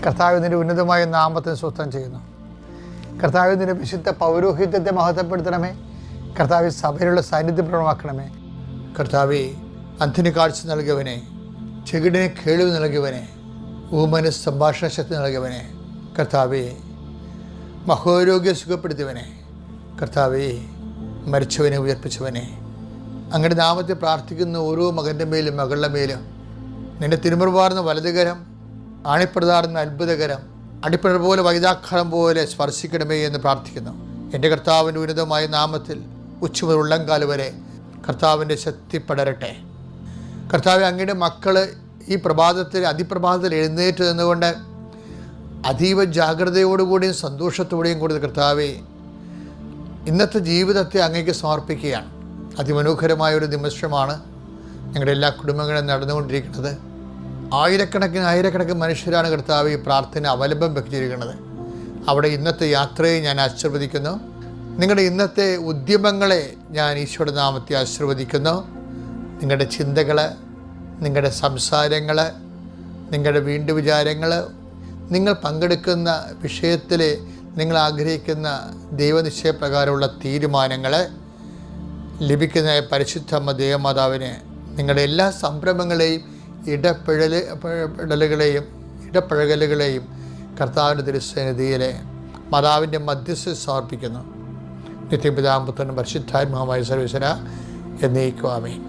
കർത്താവിൻ്റെ ഉന്നതമായ നാമത്തിന് സ്വസ്ഥം ചെയ്യുന്നു. കർത്താവിൻ്റെ വിശുദ്ധ പൗരോഹിത്യത്തെ മഹത്വപ്പെടുത്തണമേ. കർത്താവ് സഭയിലുള്ള സാന്നിധ്യം പ്രകടമാക്കണമേ. കർത്താവെ, അന്ധന് കാഴ്ച നൽകിയവനെ, ചെകിടിനെ കേൾവി നൽകിയവനെ, ഊമന് സംഭാഷണ ശക്തി നൽകിയവനെ, കർത്താവെ മഹോരോഗ്യം സുഖപ്പെടുത്തിയവനെ, കർത്താവെ മരിച്ചവനെ ഉയർപ്പിച്ചവനെ, അങ്ങയുടെ നാമത്തെ പ്രാർത്ഥിക്കുന്ന ഓരോ മകൻ്റെ മേലും മകളുടെ മേലും നിന്റെ തിരുമുറുപാർന്ന വലതുകരം, ആണിപ്രതാർന്ന അത്ഭുതകരം, അടിപ്പിണർ പോലെ വൈതാഖരം പോലെ സ്പർശിക്കണമേ എന്ന് പ്രാർത്ഥിക്കുന്നു. എൻ്റെ കർത്താവിൻ്റെ ഉന്നതമായ നാമത്തിൽ ഉച്ചമുതൽ ഉള്ളംകാല് വരെ കർത്താവിൻ്റെ ശക്തി പടരട്ടെ. കർത്താവ്, അങ്ങയുടെ മക്കൾ ഈ അതിപ്രഭാതത്തിൽ എഴുന്നേറ്റ് നിന്നുകൊണ്ട് അതീവ ജാഗ്രതയോടുകൂടിയും സന്തോഷത്തോടെയും കൂടി കർത്താവെ ഇന്നത്തെ ജീവിതത്തെ അങ്ങേക്ക് സമർപ്പിക്കുകയാണ്. അതിമനോഹരമായൊരു നിമിഷമാണ് ഞങ്ങളുടെ എല്ലാ കുടുംബങ്ങളും നടന്നുകൊണ്ടിരിക്കുന്നത്. ആയിരക്കണക്കിന് മനുഷ്യരാണ് കർത്താവ് ഈ പ്രാർത്ഥന അവലംബം വെച്ചിരിക്കുന്നത്. അവിടെ ഇന്നത്തെ യാത്രയെ ഞാൻ ആശീർവദിക്കുന്നു. നിങ്ങളുടെ ഇന്നത്തെ ഉദ്യമങ്ങളെ ഞാൻ ഈശോയുടെ നാമത്തെ ആശീർവദിക്കുന്നു. നിങ്ങളുടെ ചിന്തകൾ, നിങ്ങളുടെ സംസാരങ്ങൾ, നിങ്ങളുടെ വിചാരങ്ങൾ, നിങ്ങൾ പങ്കെടുക്കുന്ന വിഷയത്തിൽ നിങ്ങൾ ആഗ്രഹിക്കുന്ന ദൈവനിശ്ചയപ്രകാരമുള്ള തീരുമാനങ്ങൾ ലഭിക്കുന്ന പരിശുദ്ധ ദേവമാതാവിന് നിങ്ങളുടെ എല്ലാ സംരംഭങ്ങളെയും ഇടപഴകലുകളെയും കർത്താവിൻ്റെ തിരുസന്നിധിയിലെ മാതാവിൻ്റെ മധ്യസ്ഥ സമർപ്പിക്കുന്നു. നിത്യപിതാമ്പുത്രനും പരിശുദ്ധാത്മാവുമായ സർവീശ്വര എന്നേക്കും ആമേൻ.